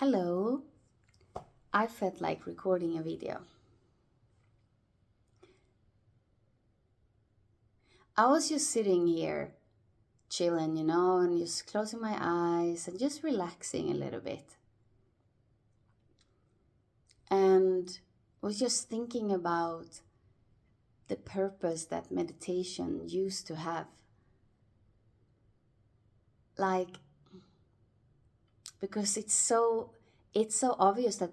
Hello, I felt like recording a video. I was just sitting here, chilling, and just closing my eyes and just relaxing a little bit. And was just thinking about the purpose that meditation used to have. Like, because it's so obvious that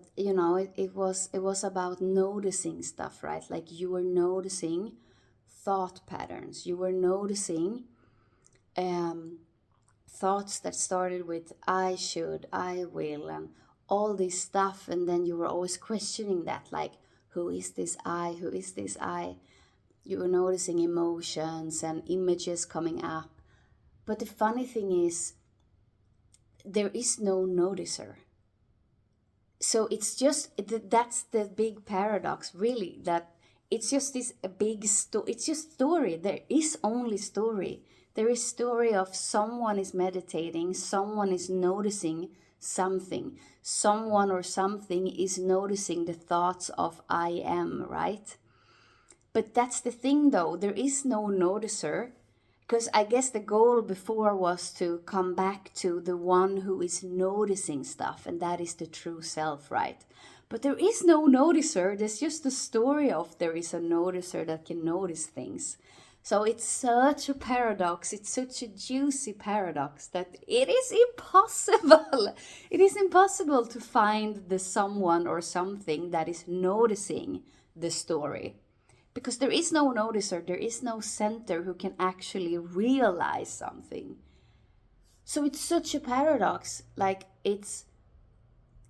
it was about noticing stuff, right? Like you were noticing thought patterns, you were noticing um thoughts that started with I should, I will, and all this stuff, and then you were always questioning that, like, who is this I, who is this I? You were noticing emotions and images coming up. But the funny thing is, there is no noticer. So it's just that's the big paradox, really, that it's just this big story. It's just story. There is only story. There is story of someone is meditating, someone is noticing something, someone or something is noticing the thoughts of I am, right? But that's the thing, though, there is no noticer, because I guess the goal before was to come back to the one who is noticing stuff, and that is the true self, right? But there is no noticer. There's just the story of there is a noticer that can notice things. So it's such a paradox. It's such a juicy paradox that it is impossible. It is impossible to find the someone or something that is noticing the story, because there is no noticer, there is no center who can actually realize something. So it's such a paradox. Like it's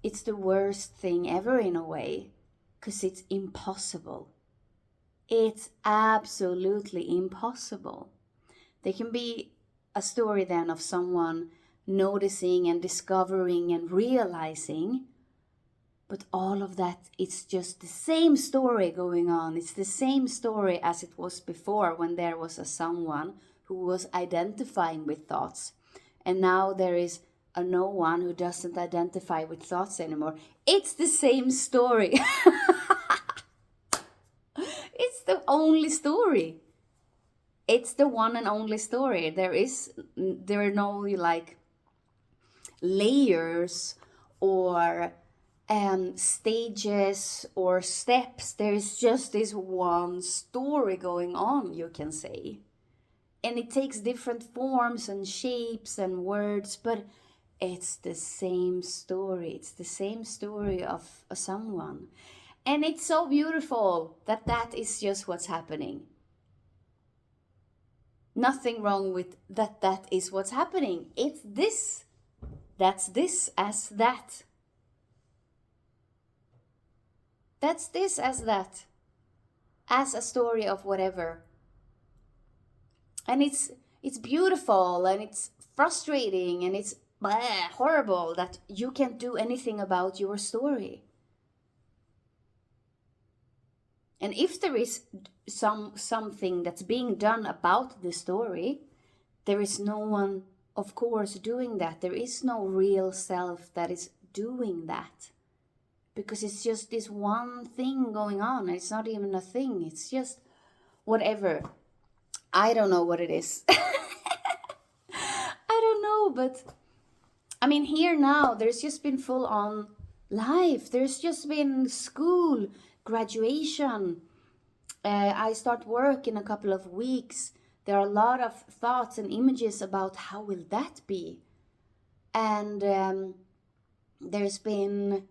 the worst thing ever in a way, because it's impossible. It's absolutely impossible. There can be a story then of someone noticing and discovering and realizing, but all of that, it's just the same story going on. It's the same story as it was before, when there was a someone who was identifying with thoughts. And now there is a no one who doesn't identify with thoughts anymore. It's the same story. It's the only story. It's the one and only story. There are no like layers or stages or steps. There's just this one story going on, you can say. And it takes different forms and shapes and words, but it's the same story. It's the same story of someone. And it's so beautiful that that is just what's happening. Nothing wrong with that. That is what's happening. It's this. That's this as that. That's this as that. As a story of whatever. And it's beautiful and it's frustrating and it's horrible that you can't do anything about your story. And if there is something that's being done about the story, there is no one, of course, doing that. There is no real self that is doing that. Because it's just this one thing going on. It's not even a thing. It's just whatever. I don't know what it is. I don't know, but I mean, here now, there's just been full on life. There's just been school, graduation. I start work in a couple of weeks. There are a lot of thoughts and images about how will that be. And there's been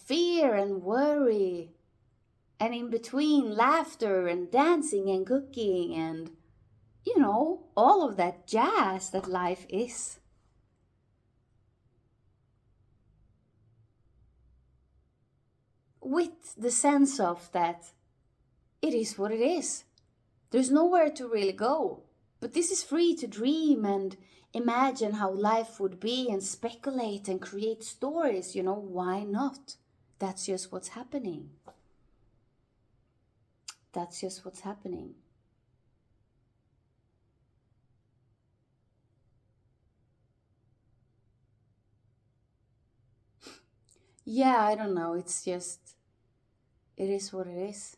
fear and worry. And in between, laughter and dancing and cooking and, all of that jazz that life is. With the sense of that it is what it is. There's nowhere to really go. But this is free to dream and imagine how life would be and speculate and create stories. Why not? That's just what's happening. That's just what's happening. Yeah, I don't know. It's just, it is what it is.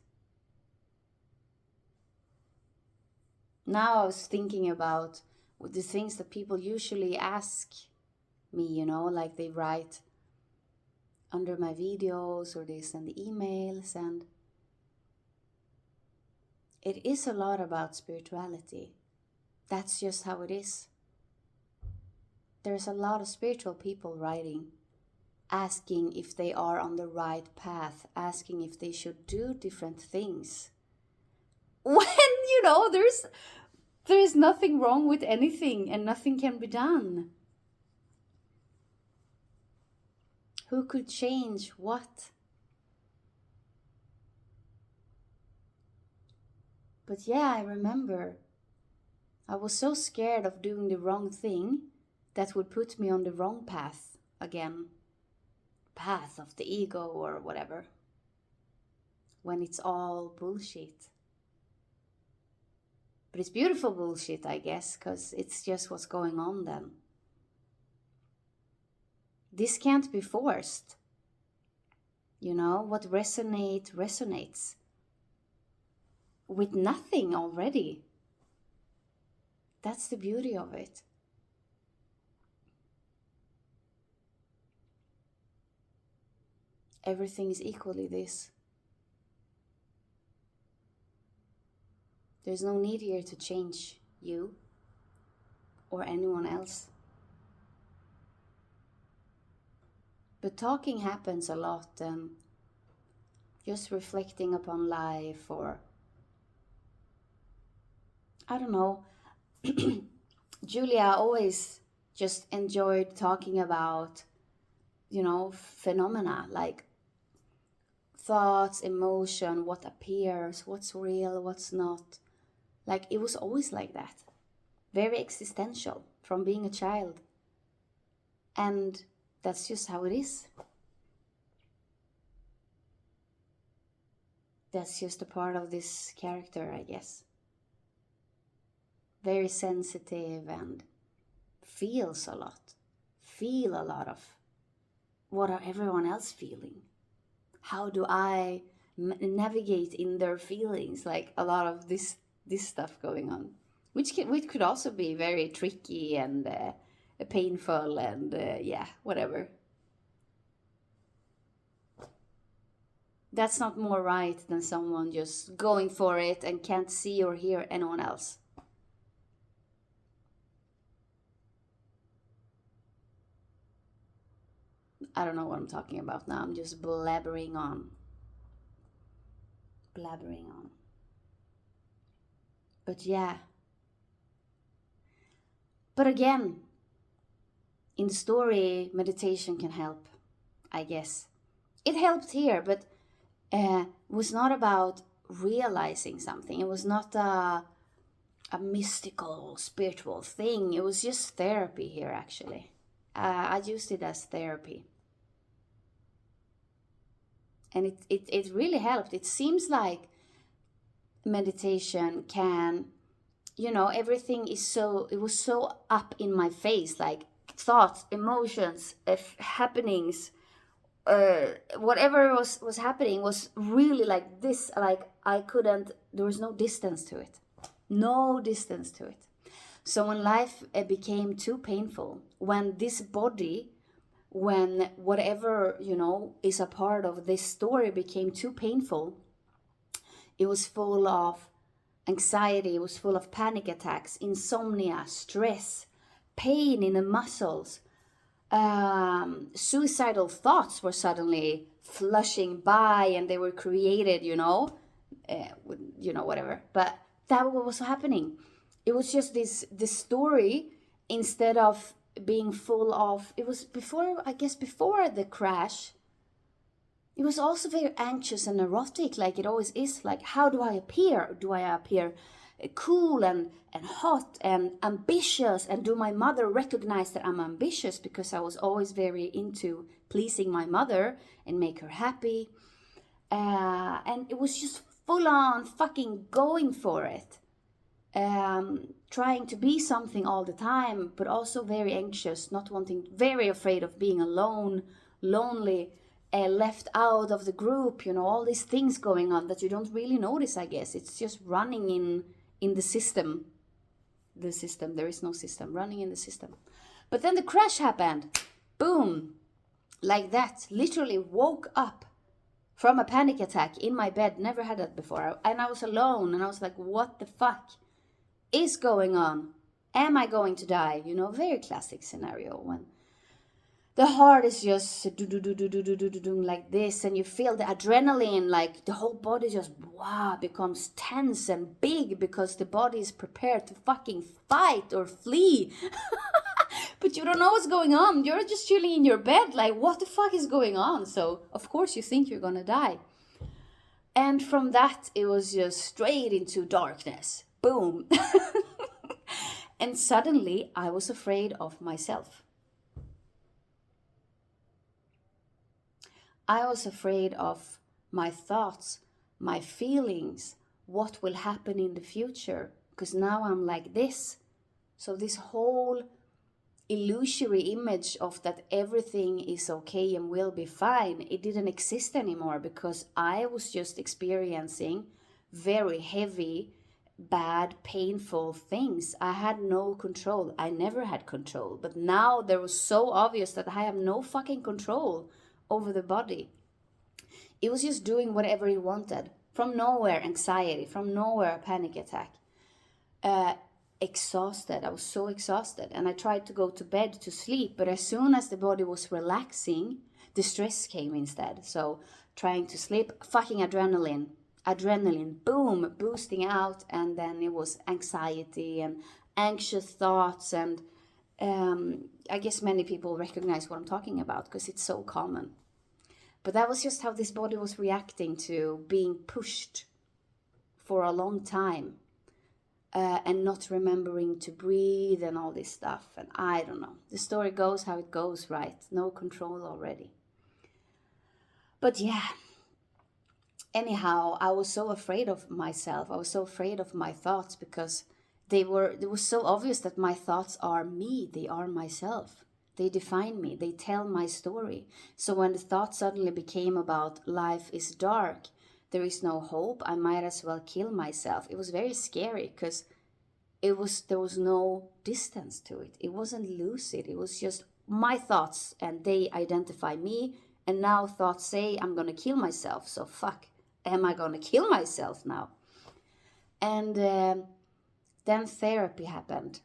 Now I was thinking about the things that people usually ask me, like they write under my videos or they send emails, and it is a lot about spirituality. That's just how it is. There's a lot of spiritual people writing, asking if they are on the right path, asking if they should do different things. When, there's nothing wrong with anything and nothing can be done. Who could change what? But yeah, I remember I was so scared of doing the wrong thing that would put me on the wrong path again. Path of the ego or whatever. When it's all bullshit. But it's beautiful bullshit, I guess, because it's just what's going on then. This can't be forced. What resonates. With nothing already. That's the beauty of it. Everything is equally this. There's no need here to change you or anyone else. But talking happens a lot, and just reflecting upon life, or I don't know. Julia always just enjoyed talking about, phenomena like thoughts, emotion, what appears, what's real, what's not. Like, it was always like that. Very existential from being a child. And that's just how it is. That's just a part of this character, I guess. Very sensitive and feels a lot. Feel a lot of what are everyone else feeling? How do I navigate in their feelings? Like a lot of this stuff going on, which could also be very tricky and painful and whatever. That's not more right than someone just going for it and can't see or hear anyone else. I don't know what I'm talking about now. I'm just blabbering on. But yeah. But again, in the story, meditation can help, I guess. It helped here, but was not about realizing something. It was not a mystical, spiritual thing. It was just therapy here, actually. I used it as therapy. And it really helped. It seems like meditation can, everything it was so up in my face, like thoughts, emotions, happenings, whatever was happening was really like this, like there was no distance to it. So when life became too painful, when this body, when whatever, is a part of this story became too painful, it was full of anxiety, it was full of panic attacks, insomnia, stress, pain in the muscles. Suicidal thoughts were suddenly flushing by, and they were created, whatever. But that was happening. It was just this story, instead of being full of, it was before the crash. It was also very anxious and neurotic, like it always is. Like, how do I appear? Do I appear cool and hot and ambitious? And do my mother recognize that I'm ambitious? Because I was always very into pleasing my mother and make her happy. And it was just full on fucking going for it. Trying to be something all the time, but also very anxious, not wanting, very afraid of being alone, lonely, left out of the group, all these things going on that you don't really notice, I guess. It's just running in the system. There is no system, running in the system. But then the crash happened. Boom. Like that. Literally woke up from a panic attack in my bed. Never had that before. And I was alone, and I was like, what the fuck is going on? Am I going to die? Very classic scenario when the heart is just do like this, and you feel the adrenaline, like the whole body just becomes tense and big because the body is prepared to fucking fight or flee. But you don't know what's going on. You're just chilling in your bed, like, what the fuck is going on? So of course you think you're gonna die. And from that, it was just straight into darkness. Boom. And suddenly I was afraid of myself. I was afraid of my thoughts, my feelings, what will happen in the future, because now I'm like this. So this whole illusory image of that everything is okay and will be fine, it didn't exist anymore, because I was just experiencing very heavy, bad, painful things. I had no control. I never had control. But now there was so obvious that I have no fucking control over the body. It was just doing whatever it wanted. From nowhere, anxiety. From nowhere, a panic attack. Exhausted. I was so exhausted. And I tried to go to bed to sleep. But as soon as the body was relaxing, the stress came instead. So trying to sleep, fucking adrenaline, boom, boosting out. And then it was anxiety and anxious thoughts. And I guess many people recognize what I'm talking about because it's so common. But that was just how this body was reacting to being pushed for a long time and not remembering to breathe and all this stuff. And I don't know. The story goes how it goes, right? No control already. But yeah. Anyhow, I was so afraid of myself. I was so afraid of my thoughts because it was so obvious that my thoughts are me. They are myself. They define me. They tell my story. So when the thought suddenly became about life is dark, there is no hope, I might as well kill myself. It was very scary because there was no distance to it. It wasn't lucid. It was just my thoughts, and they identify me. And now thoughts say I'm going to kill myself. So fuck, am I going to kill myself now? And then therapy happened.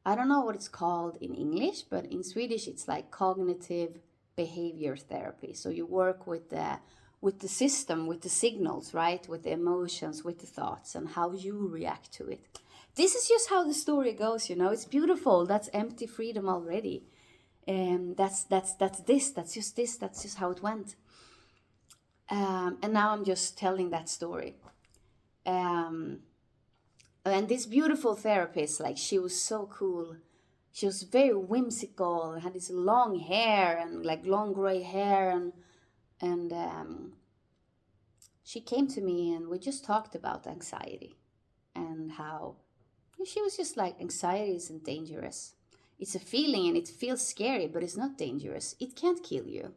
I don't know what it's called in English, but in Swedish it's like cognitive behavior therapy. So you work with the system, with the signals, right? With the emotions, with the thoughts, and how you react to it. This is just how the story goes, It's beautiful. That's empty freedom already. That's just how it went. And now I'm just telling that story. And this beautiful therapist, like, she was so cool. She was very whimsical, had this long hair and like long gray hair, and she came to me and we just talked about anxiety and how she was just like, anxiety isn't dangerous. It's a feeling and it feels scary, but it's not dangerous. It can't kill you.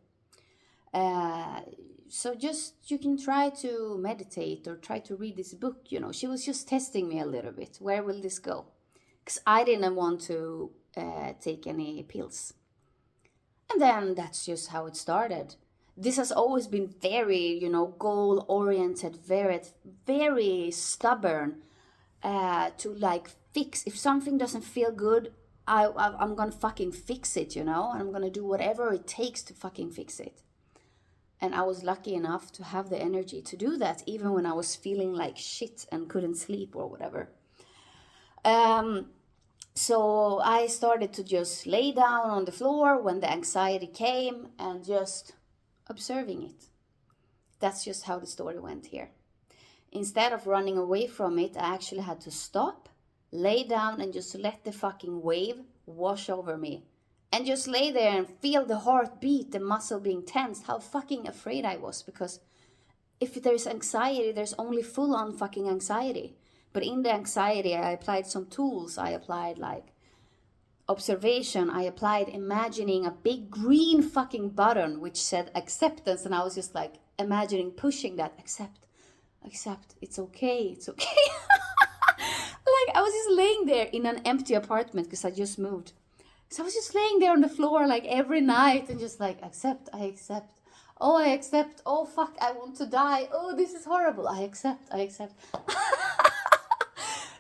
So just, you can try to meditate or try to read this book, She was just testing me a little bit. Where will this go? Because I didn't want to take any pills. And then that's just how it started. This has always been very, goal-oriented, very, very stubborn to like fix. If something doesn't feel good, I'm going to fucking fix it, And I'm going to do whatever it takes to fucking fix it. And I was lucky enough to have the energy to do that, even when I was feeling like shit and couldn't sleep or whatever. So I started to just lay down on the floor when the anxiety came and just observing it. That's just how the story went here. Instead of running away from it, I actually had to stop, lay down, and just let the fucking wave wash over me. And just lay there and feel the heart beat, the muscle being tensed, how fucking afraid I was. Because if there's anxiety, there's only full-on fucking anxiety. But in the anxiety, I applied some tools. I applied like observation, I applied imagining a big green fucking button which said acceptance, and I was just like imagining pushing that accept, it's okay, it's okay. Like I was just laying there in an empty apartment because I just moved. So I was just laying there on the floor like every night and just like accept, I accept. Oh, I accept. Oh, fuck, I want to die. Oh, this is horrible. I accept, I accept.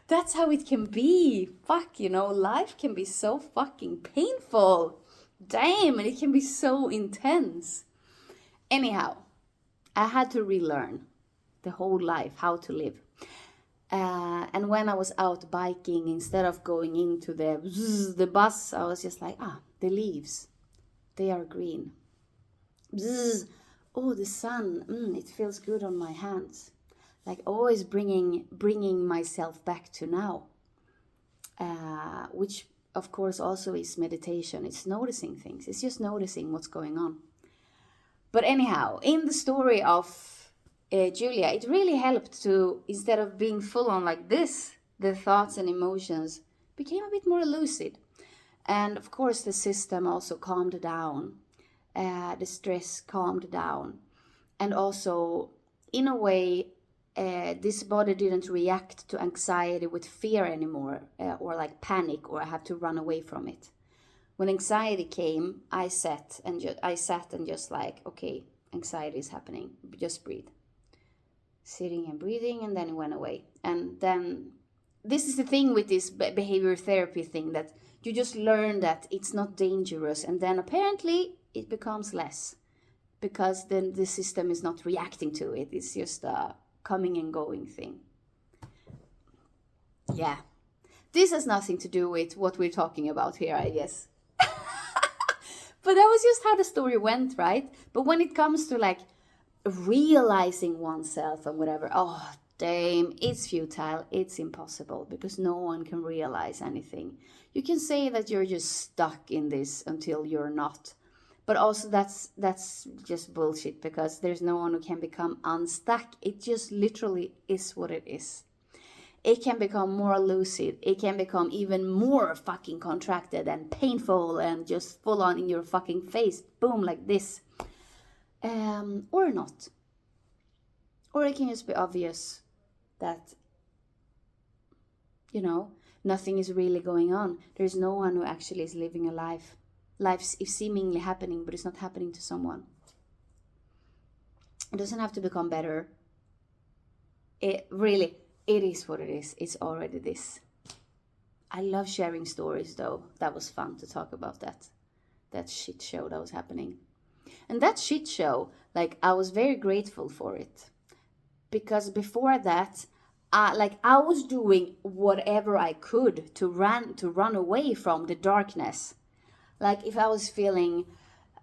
That's how it can be. Fuck, life can be so fucking painful. Damn, and it can be so intense. Anyhow, I had to relearn the whole life how to live. And when I was out biking, instead of going into the bus, I was just like, the leaves, they are green. Bzz. Oh, the sun, it feels good on my hands. Like always bringing myself back to now, which of course also is meditation. It's noticing things. It's just noticing what's going on. But anyhow, in the story of Julia, it really helped to, instead of being full on like this, the thoughts and emotions became a bit more lucid. And of course, the system also calmed down. The stress calmed down. And also, in a way, this body didn't react to anxiety with fear anymore, or like panic, or I have to run away from it. When anxiety came, I sat and just like, okay, anxiety is happening. Just breathe. Sitting and breathing, and then it went away. And then this is the thing with this behavior therapy thing, that you just learn that it's not dangerous, and then apparently it becomes less, because then the system is not reacting to it. It's just a coming and going thing. Yeah. This has nothing to do with what we're talking about here, I guess. But that was just how the story went, right? But when it comes to like realizing oneself and whatever, oh damn, it's futile, it's impossible, because no one can realize anything. You can say that you're just stuck in this until you're not, but also that's just bullshit, because there's no one who can become unstuck. It just literally is what it is. It can become more lucid, it can become even more fucking contracted and painful and just full on in your fucking face, boom, like this. Or not. Or it can just be obvious that, nothing is really going on. There's no one who actually is living a life. Life is seemingly happening, but it's not happening to someone. It doesn't have to become better. It is what it is. It's already this. I love sharing stories, though. That was fun to talk about that shit show that was happening. And that shit show, like, I was very grateful for it. Because before that, I was doing whatever I could to run away from the darkness. Like, if I was feeling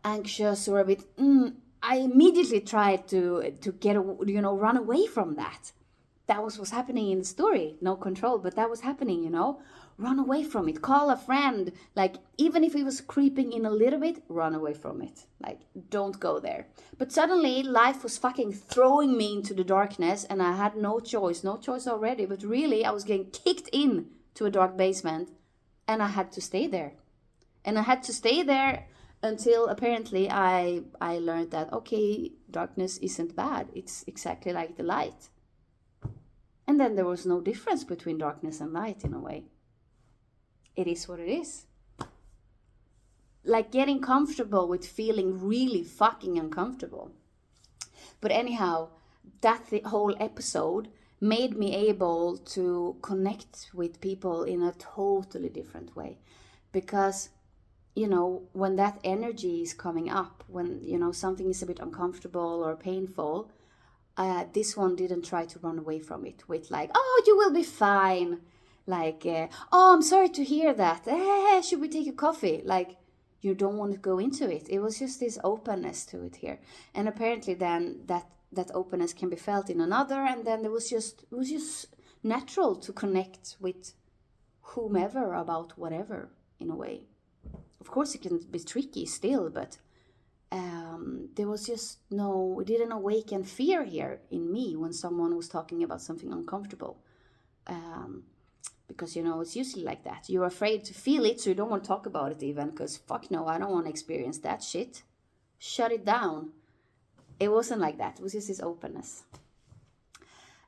anxious or a bit, I immediately tried to get, run away from that. That was what's happening in the story. No control, but that was happening, Run away from it. Call a friend. Like, even if it was creeping in a little bit, run away from it. Like, don't go there. But suddenly, life was fucking throwing me into the darkness, and I had no choice. No choice already, but really, I was getting kicked in to a dark basement, and I had to stay there. And I had to stay there until apparently I learned that, okay, darkness isn't bad. It's exactly like the light. And then there was no difference between darkness and light in a way. It is what it is. Like getting comfortable with feeling really fucking uncomfortable. But anyhow, that whole episode made me able to connect with people in a totally different way. Because, when that energy is coming up, when, something is a bit uncomfortable or painful, this one didn't try to run away from it with like, oh, you will be fine. Like, oh, I'm sorry to hear that. Should we take a coffee? Like, you don't want to go into it. It was just this openness to it here. And apparently then that openness can be felt in another. And then it was just natural to connect with whomever about whatever in a way. Of course, it can be tricky still, but there was just it didn't awaken fear here in me when someone was talking about something uncomfortable. Because, it's usually like that. You're afraid to feel it, so you don't want to talk about it even, because fuck no, I don't want to experience that shit. Shut it down. It wasn't like that. It was just this openness.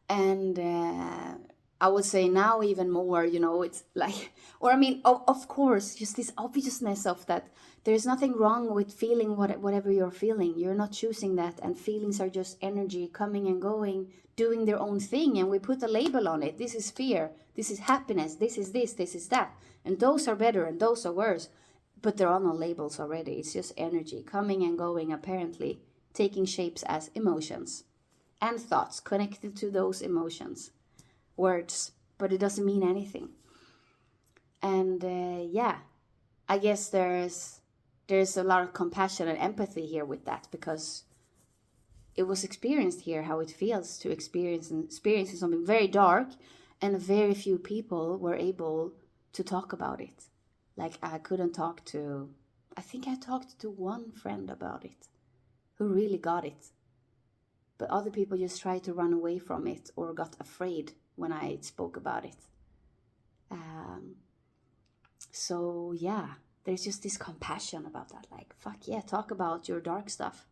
And I would say now even more, it's like, or I mean, of course, just this obviousness of that there's nothing wrong with feeling whatever you're feeling. You're not choosing that, and feelings are just energy coming and going, doing their own thing, and we put a label on it. This is fear, this is happiness, this is this is that, and those are better and those are worse. But there are no labels already. It's just energy coming and going, apparently taking shapes as emotions and thoughts connected to those emotions, words, but it doesn't mean anything. And I guess there's a lot of compassion and empathy here with that, because it was experienced here how it feels to experiencing something very dark, and very few people were able to talk about it. Like, I think I talked to one friend about it who really got it. But other people just tried to run away from it or got afraid when I spoke about it. So yeah, there's just this compassion about that. Like, fuck yeah, talk about your dark stuff.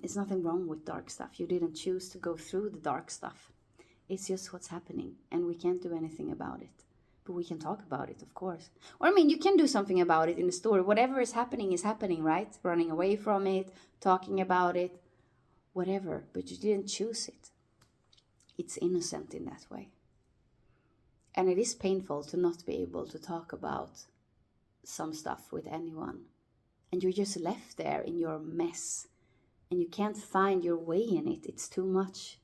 It's nothing wrong with dark stuff. You didn't choose to go through the dark stuff. It's just what's happening, and we can't do anything about it. But we can talk about it, of course. Or I mean, you can do something about it in the story. Whatever is happening, right? Running away from it, talking about it, whatever. But you didn't choose it. It's innocent in that way. And it is painful to not be able to talk about some stuff with anyone. And you're just left there in your mess. And you can't find your way in it. It's too much.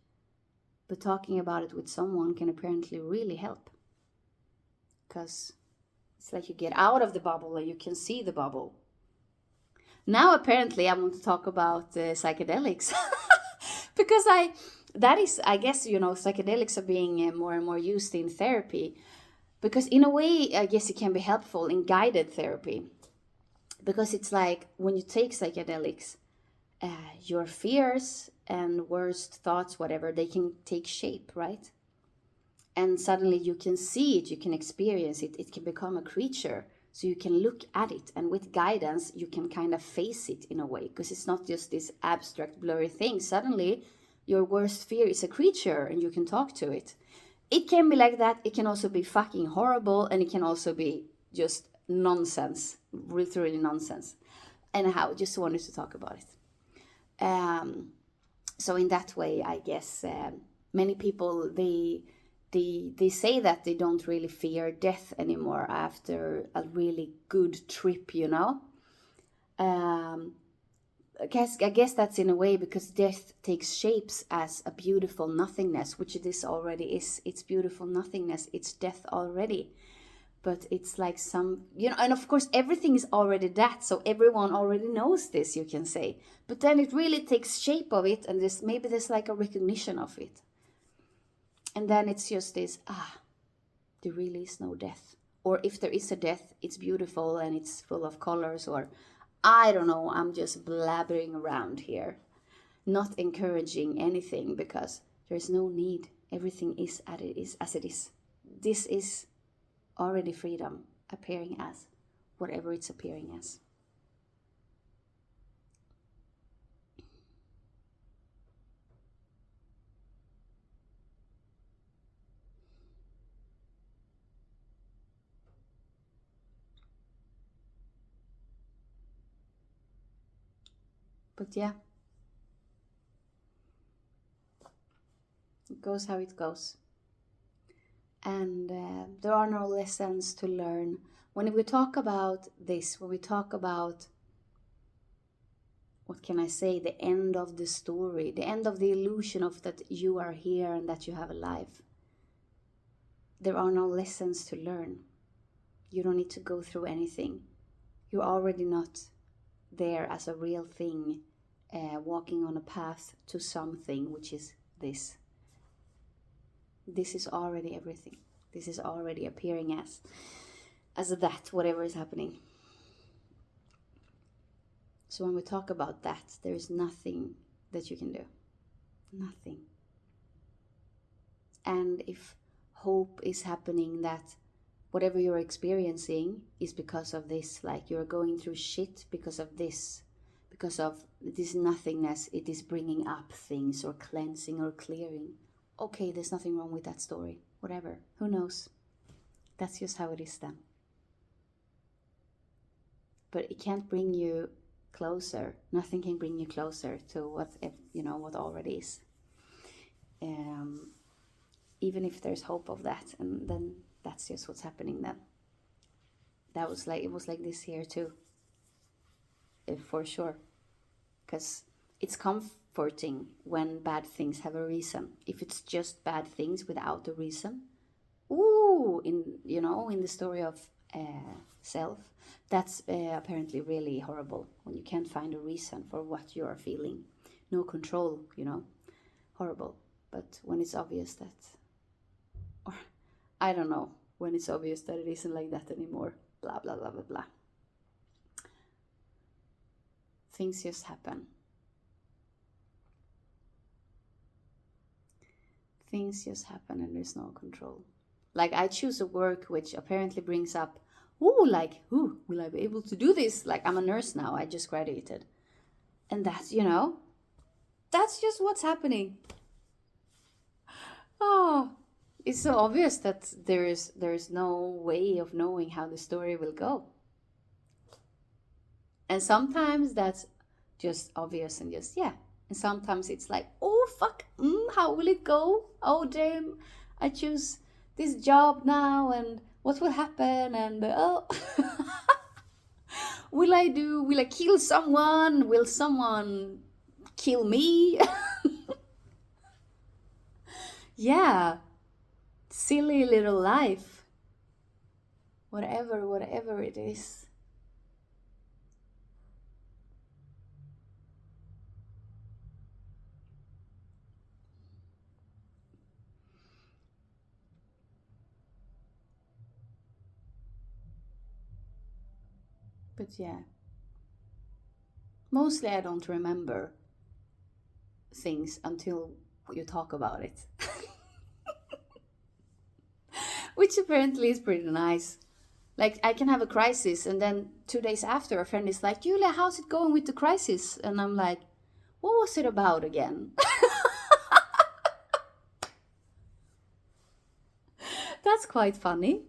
But talking about it with someone can apparently really help. Because it's like you get out of the bubble and you can see the bubble. Now apparently I want to talk about psychedelics. Because I guess, psychedelics are being more and more used in therapy. Because in a way, I guess it can be helpful in guided therapy. Because it's like when you take psychedelics, your fears and worst thoughts, whatever, they can take shape, right? And suddenly you can see it, you can experience it, it can become a creature. So you can look at it, and with guidance, you can kind of face it in a way, because it's not just this abstract, blurry thing. Suddenly, your worst fear is a creature, and you can talk to it. It can be like that. It can also be fucking horrible, and it can also be just nonsense, literally nonsense. Anyhow, just wanted to talk about it. So in that way, I guess many people, they say that they don't really fear death anymore after a really good trip, I guess that's in a way because death takes shapes as a beautiful nothingness, which this already is. It's beautiful nothingness. It's death already. But it's like and of course everything is already that, so everyone already knows this, you can say. But then it really takes shape of it, and maybe there's like a recognition of it. And then it's just this, there really is no death. Or if there is a death, it's beautiful and it's full of colors, or I don't know, I'm just blabbering around here. Not encouraging anything, because there's no need. Everything is as it is. This is already freedom, appearing as whatever it's appearing as. But yeah, it goes how it goes. And there are no lessons to learn. When we talk about this, when we talk about, what can I say, the end of the story, the end of the illusion of that you are here and that you have a life, there are no lessons to learn. You don't need to go through anything. You're already not there as a real thing, walking on a path to something, which is this. This is already everything. This is already appearing as that, whatever is happening. So when we talk about that, there is nothing that you can do. Nothing. And if hope is happening, that whatever you're experiencing is because of this. Like you're going through shit because of this, because of this nothingness. It is bringing up things or cleansing or clearing. Okay, there's nothing wrong with that story. Whatever. Who knows? That's just how it is then. But it can't bring you closer. Nothing can bring you closer to what already is. Even if there's hope of that, and then that's just what's happening then. It was like this here too, for sure, because it's comforting when bad things have a reason. If it's just bad things without a reason, in the story of self, that's apparently really horrible, when you can't find a reason for what you are feeling, no control, horrible. But when it's obvious that, or I don't know, when it's obvious that it isn't like that anymore, blah blah blah blah blah, things just happen. Things just happen and there's no control. Like I choose a work which apparently brings up, will I be able to do this? Like I'm a nurse now, I just graduated. And that's, that's just what's happening. Oh, it's so obvious that there is no way of knowing how the story will go. And sometimes that's just obvious and just, yeah. And sometimes it's like, oh, fuck, how will it go? Oh, damn, I choose this job now, and what will happen? And, oh, will I kill someone? Will someone kill me? Yeah, silly little life. Whatever it is. But yeah, mostly I don't remember things until you talk about it. Which apparently is pretty nice. Like I can have a crisis, and then 2 days after a friend is like, Julia, how's it going with the crisis? And I'm like, what was it about again? That's quite funny.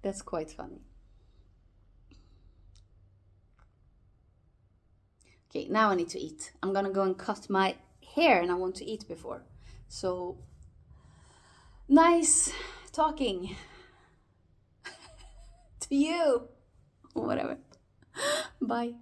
That's quite funny. Okay, now I need to eat. I'm gonna go and cut my hair, and I want to eat before. So, nice talking to you. Whatever. Bye.